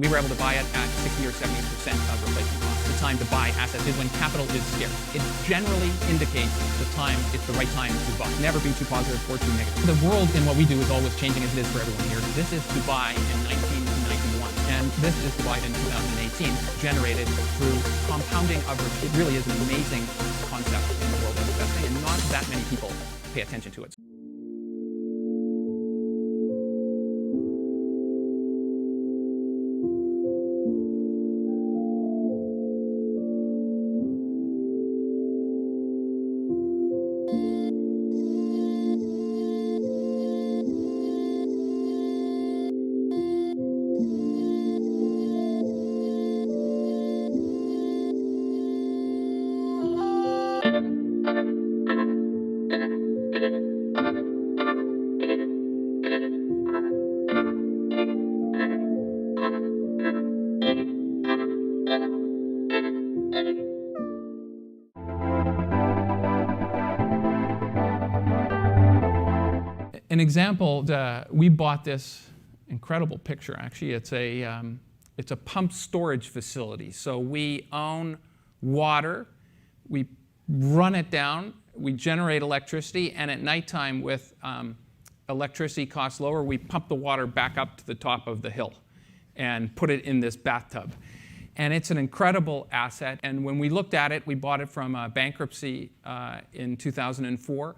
We were able to buy it at 60 or 70% of replacement cost. The time to buy assets is when capital is scarce. It generally indicates the time, it's the right time to buy. Never be too positive or too negative. The world in what we do is always changing as it is for everyone here. This is to buy in 1991, and this is to buy in 2018, generated through compounding of risk. It really is an amazing concept in the world of investing, and not that many people pay attention to it. An example, we bought this incredible picture, actually. It's a pump storage facility. So we own water, we run it down, we generate electricity, and at nighttime with electricity costs lower, we pump the water back up to the top of the hill and put it in this bathtub. And it's an incredible asset. And when we looked at it, we bought it from bankruptcy in 2004.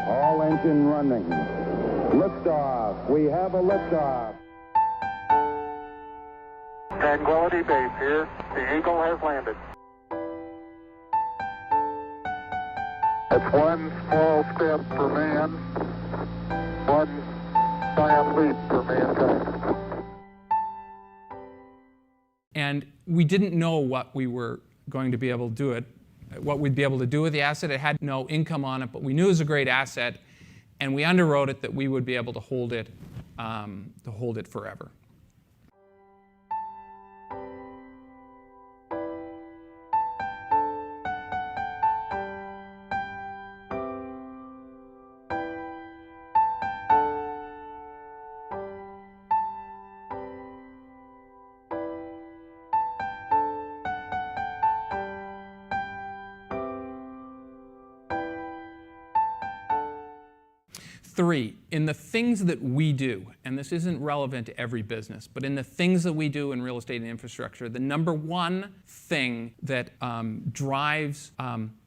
All engine running. Liftoff. We have a liftoff. Tranquility Base here. The Eagle has landed. It's one small step for man, one giant leap for mankind. And we didn't know what we were going to be able to do it. What we'd be able to do with the asset. It had no income on it, but we knew it was a great asset, and we underwrote it that we would be able to hold it forever. Three, in the things that we do, and this isn't relevant to every business, but in the things that we do in real estate and infrastructure, the number one thing that drives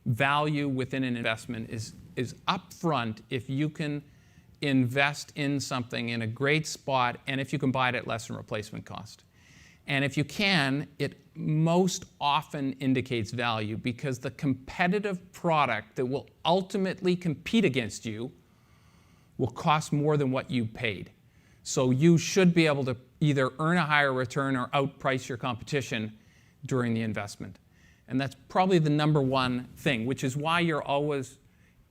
value within an investment is upfront if you can invest in something in a great spot and if you can buy it at less than replacement cost. And if you can, it most often indicates value because the competitive product that will ultimately compete against you will cost more than what you paid. So you should be able to either earn a higher return or outprice your competition during the investment. And that's probably the number one thing, which is why you're always,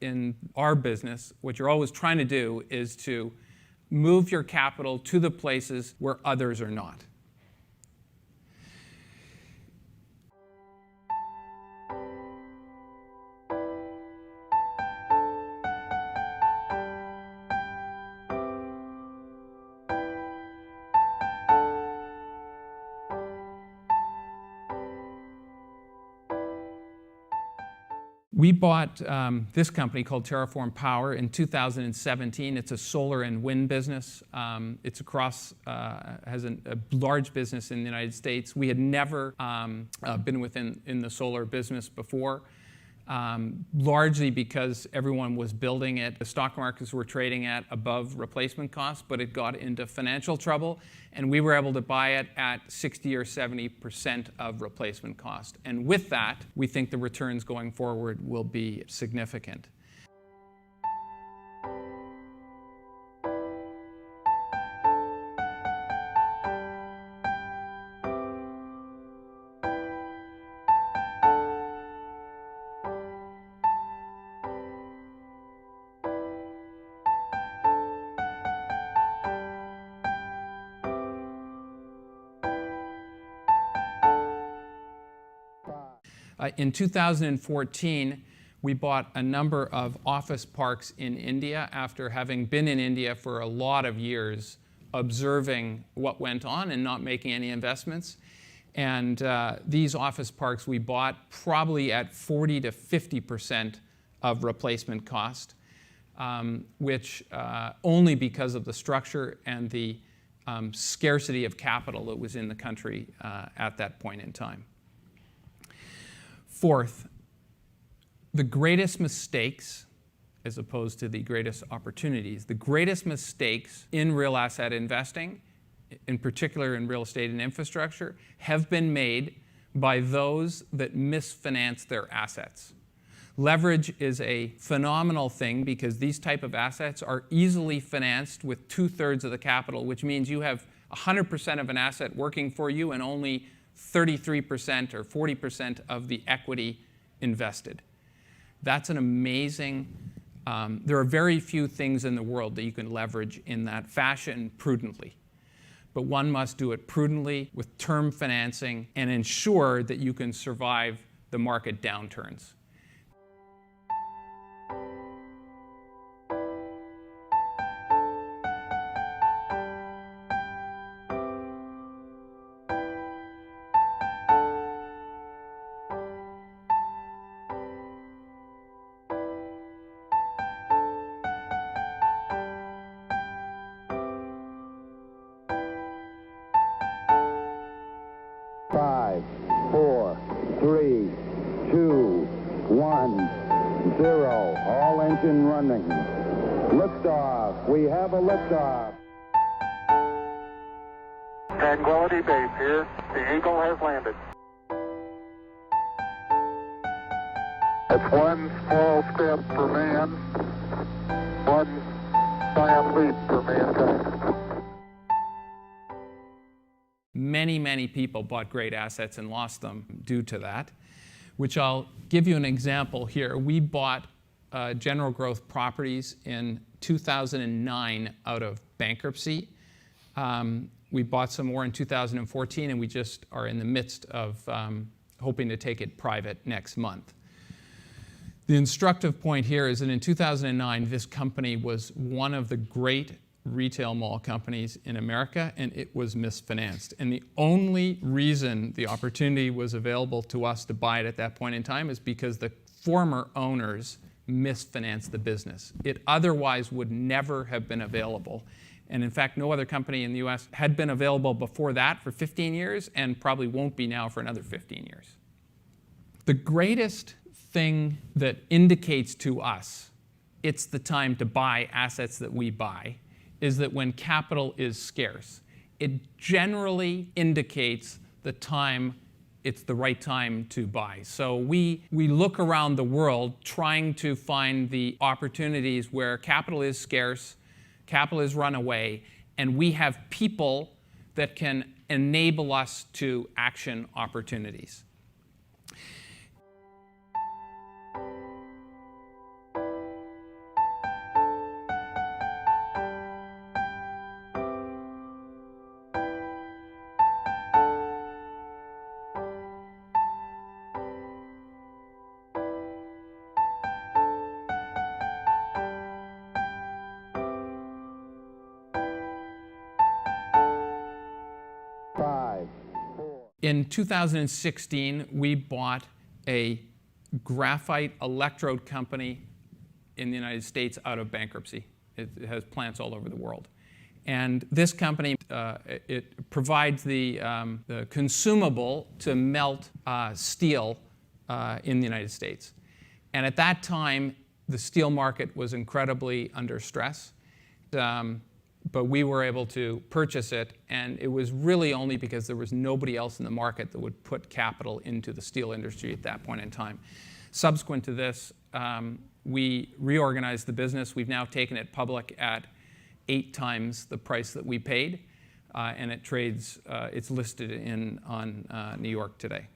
in our business, what you're always trying to do is to move your capital to the places where others are not. We bought this company called Terraform Power in 2017. It's a solar and wind business. It's has a large business in the United States. We had never been in the solar business before, largely because everyone was building it. The stock markets were trading at above replacement cost, but it got into financial trouble, and we were able to buy it at 60 or 70% of replacement cost. And with that, we think the returns going forward will be significant. In 2014, we bought a number of office parks in India after having been in India for a lot of years, observing what went on and not making any investments. And these office parks we bought probably at 40 to 50% of replacement cost, which only because of the structure and the scarcity of capital that was in the country at that point in time. Fourth, the greatest mistakes, as opposed to the greatest opportunities, the greatest mistakes in real asset investing, in particular in real estate and infrastructure, have been made by those that misfinance their assets. Leverage is a phenomenal thing because these type of assets are easily financed with 2/3 of the capital, which means you have 100% of an asset working for you and only 33% or 40% of the equity invested. That's an amazing, there are very few things in the world that you can leverage in that fashion prudently. But one must do it prudently with term financing and ensure that you can survive the market downturns. Five, four, three, two, one, zero. All engine running. Liftoff. We have a liftoff. Tranquility Base here. The Eagle has landed. It's one small step for man, one giant leap for mankind. Many people bought great assets and lost them due to that, which I'll give you an example here. We bought General Growth Properties in 2009 out of bankruptcy. We bought some more in 2014, and we just are in the midst of hoping to take it private next month. The instructive point here is that in 2009, this company was one of the great retail mall companies in America, and it was misfinanced. And the only reason the opportunity was available to us to buy it at that point in time is because the former owners misfinanced the business. It otherwise would never have been available. And in fact, no other company in the US had been available before that for 15 years and probably won't be now for another 15 years. The greatest thing that indicates to us it's the time to buy assets that we buy is that when capital is scarce, it generally indicates the time it's the right time to buy. So we look around the world trying to find the opportunities where capital is scarce, capital is run away, and we have people that can enable us to action opportunities. In 2016, we bought a graphite electrode company in the United States out of bankruptcy. It has plants all over the world. And this company, it provides the consumable to melt steel in the United States. And at that time, the steel market was incredibly under stress. But we were able to purchase it, and it was really only because there was nobody else in the market that would put capital into the steel industry at that point in time. Subsequent to this, we reorganized the business. We've now taken it public at 8 times the price that we paid, and it trades, it's listed on New York today.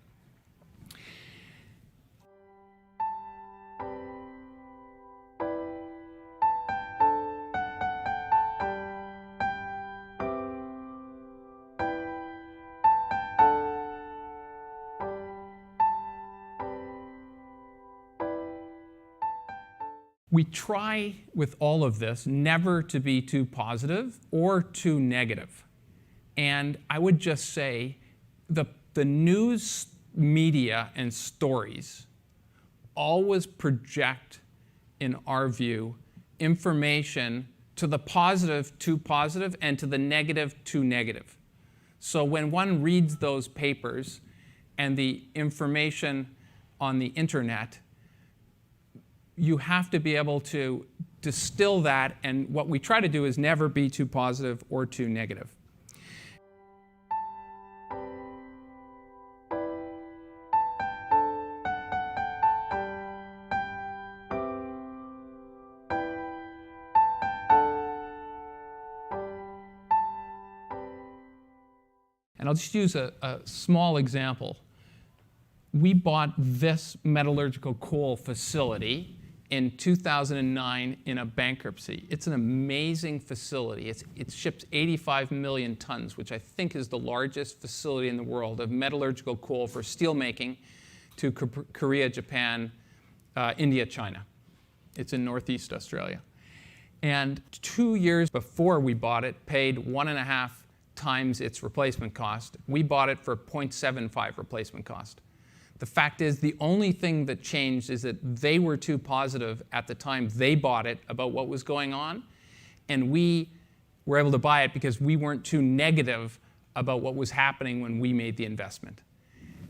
We try with all of this never to be too positive or too negative. And I would just say the news media and stories always project, in our view, information to the positive too positive and to the negative too negative. So when one reads those papers and the information on the internet, you have to be able to distill that, and what we try to do is never be too positive or too negative. And I'll just use a small example. We bought this metallurgical coal facility in 2009 in a bankruptcy. It's an amazing facility. It ships 85 million tons, which I think is the largest facility in the world of metallurgical coal for steelmaking to Korea, Japan, India, China. It's in Northeast Australia. And 2 years before we bought it, paid 1.5 times its replacement cost. We bought it for 0.75 replacement cost. The fact is, the only thing that changed is that they were too positive at the time they bought it about what was going on, and we were able to buy it because we weren't too negative about what was happening when we made the investment.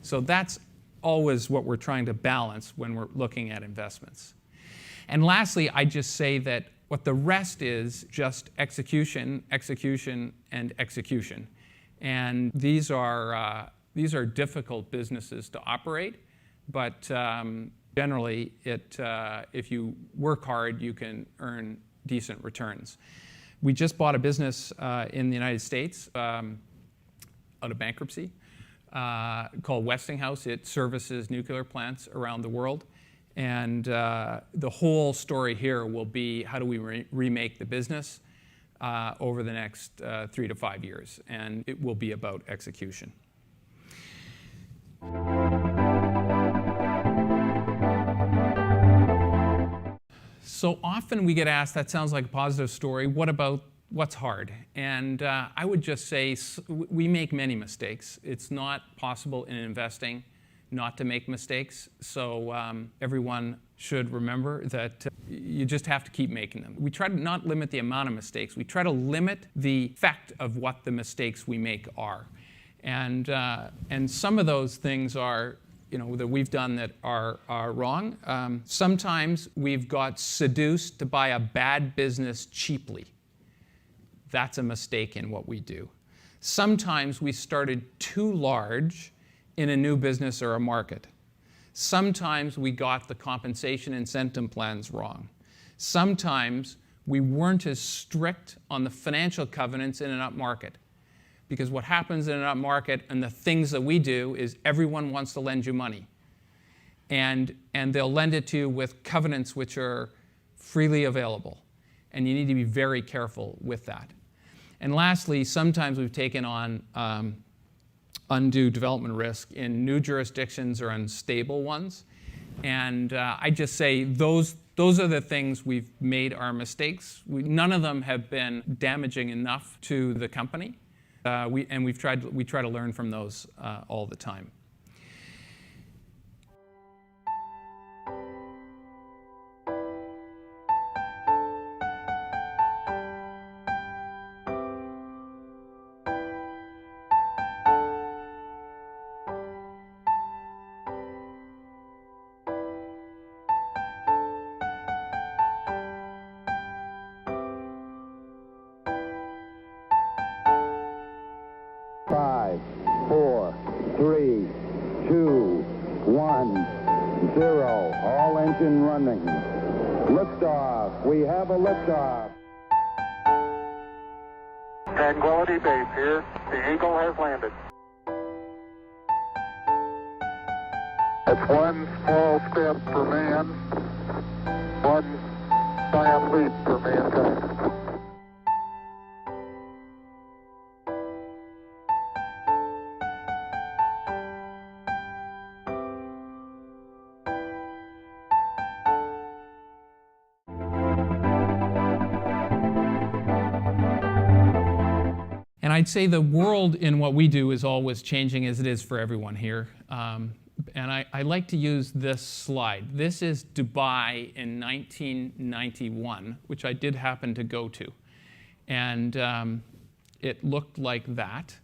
So that's always what we're trying to balance when we're looking at investments. And lastly, I just say that what the rest is just execution, execution, and execution. And these are difficult businesses to operate, but generally, if you work hard, you can earn decent returns. We just bought a business in the United States out of bankruptcy called Westinghouse. It services nuclear plants around the world. And the whole story here will be how do we remake the business over the next 3 to 5 years. And it will be about execution. So often we get asked, that sounds like a positive story, what about what's hard? And I would just say we make many mistakes. It's not possible in investing not to make mistakes. So everyone should remember that you just have to keep making them. We try to not limit the amount of mistakes. We try to limit the effect of what the mistakes we make are. And some of those things are, that we've done that are wrong. Sometimes we've got seduced to buy a bad business cheaply. That's a mistake in what we do. Sometimes we started too large in a new business or a market. Sometimes we got the compensation incentive plans wrong. Sometimes we weren't as strict on the financial covenants in an up market. Because what happens in an up market and the things that we do is everyone wants to lend you money. And they'll lend it to you with covenants which are freely available. And you need to be very careful with that. And lastly, sometimes we've taken on undue development risk in new jurisdictions or unstable ones. And I just say those are the things we've made our mistakes. None of them have been damaging enough to the company. We try to learn from those all the time. Five, 4, 3, 2, 1, 0. All engine running. Liftoff. We have a liftoff. Tranquility Base here. The Eagle has landed. It's one small step for man, one giant leap for mankind. And I'd say the world in what we do is always changing, as it is for everyone here. And I like to use this slide. This is Dubai in 1991, which I did happen to go to. And it looked like that.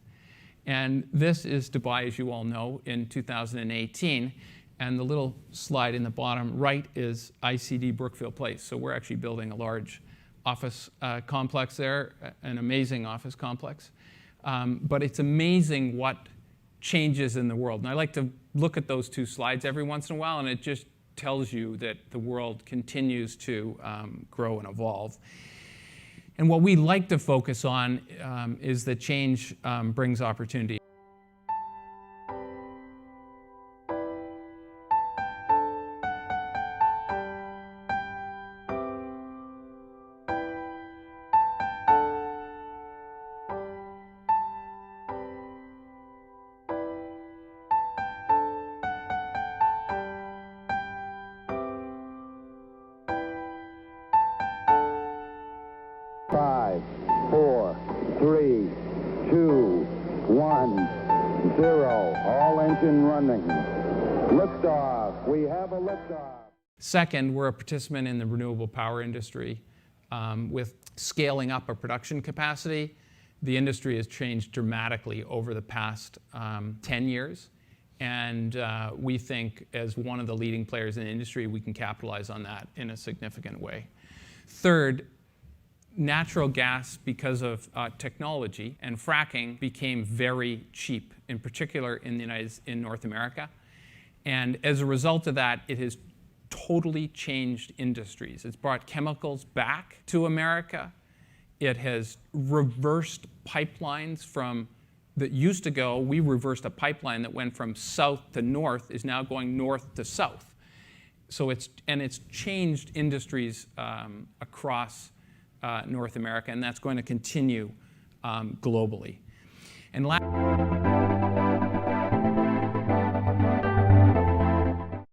And this is Dubai, as you all know, in 2018. And the little slide in the bottom right is ICD Brookfield Place. So we're actually building a large office complex there, an amazing office complex. But it's amazing what changes in the world. And I like to look at those two slides every once in a while, and it just tells you that the world continues to grow and evolve. And what we like to focus on is that change brings opportunity. Five, four, three, two, one, zero. All engine running. Liftoff. We have a liftoff. Second, we're a participant in the renewable power industry. With scaling up our production capacity, the industry has changed dramatically over the past 10 years. And we think, as one of the leading players in the industry, we can capitalize on that in a significant way. Third, natural gas, because of technology and fracking, became very cheap, in particular in North America. And as a result of that, it has totally changed industries. It's brought chemicals back to America. It has reversed pipelines from that used to go. We reversed a pipeline that went from south to north, is now going north to south. So it's changed industries across North America, and that's going to continue globally. And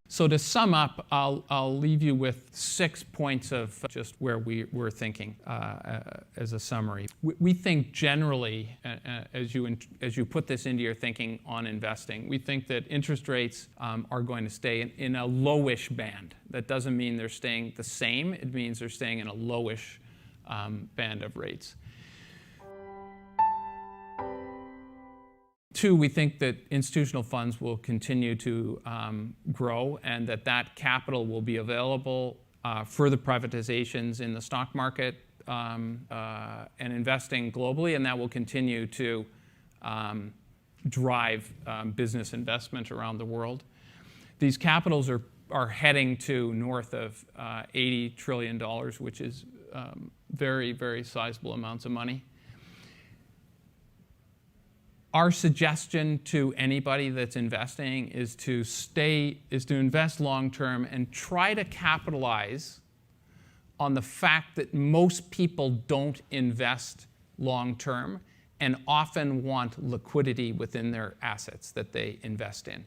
so to sum up, I'll leave you with 6 points of just where we're thinking as a summary. We think generally, as you put this into your thinking on investing, we think that interest rates are going to stay in a lowish band. That doesn't mean they're staying the same. It means they're staying in a lowish band of rates. Two, we think that institutional funds will continue to grow, and that capital will be available for the privatizations in the stock market and investing globally, and that will continue to drive business investment around the world. These capitals are heading to north of $80 trillion, which is very, very sizable amounts of money. Our suggestion to anybody that's investing is to invest long term and try to capitalize on the fact that most people don't invest long term and often want liquidity within their assets that they invest in.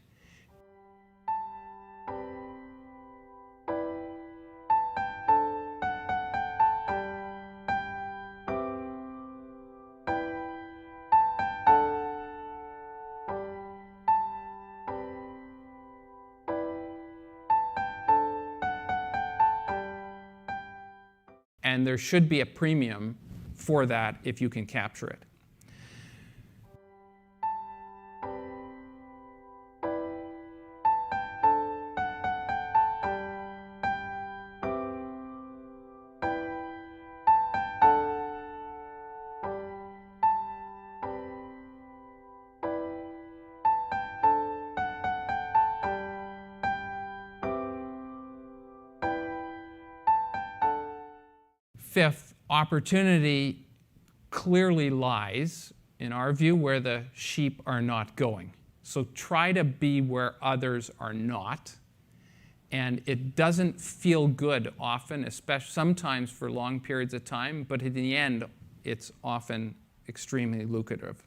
And there should be a premium for that if you can capture it. Fifth, opportunity clearly lies, in our view, where the sheep are not going. So try to be where others are not. And it doesn't feel good often, especially sometimes for long periods of time, but in the end, it's often extremely lucrative.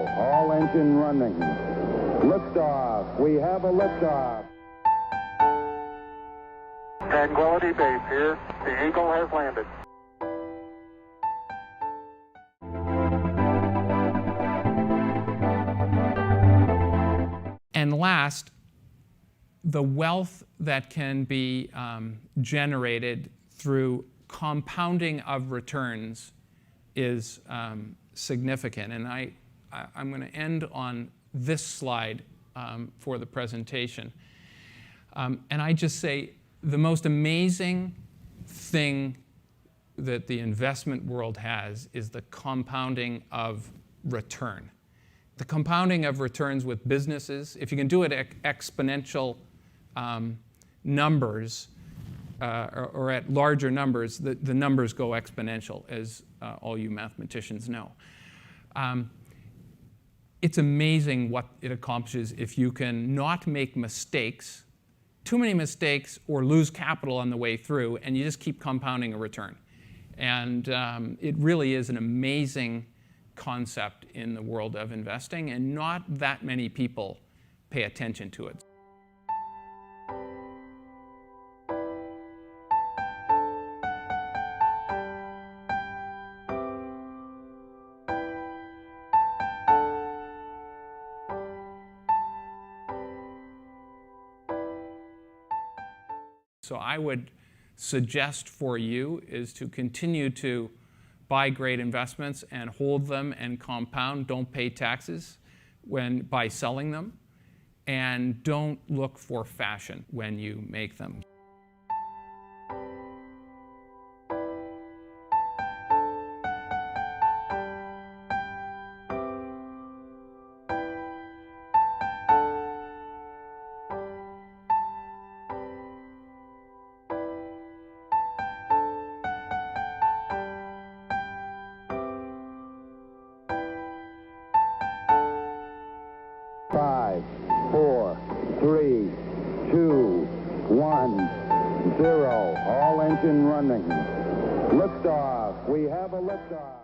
Zero. All engine running. Liftoff. We have a liftoff. Tranquility Base here. The Eagle has landed. And last, the wealth that can be generated through compounding of returns is significant. And I'm going to end on this slide for the presentation. And I just say the most amazing thing that the investment world has is the compounding of return. The compounding of returns with businesses, if you can do it at exponential numbers or at larger numbers, the numbers go exponential, as all you mathematicians know. It's amazing what it accomplishes if you can not make mistakes, too many mistakes, or lose capital on the way through, and you just keep compounding a return. And it really is an amazing concept in the world of investing, and not that many people pay attention to it. So I would suggest for you is to continue to buy great investments and hold them and compound. Don't pay taxes by selling them, and don't look for fashion when you make them. Five, four, three, two, one, zero. All engine running. Liftoff. We have a liftoff.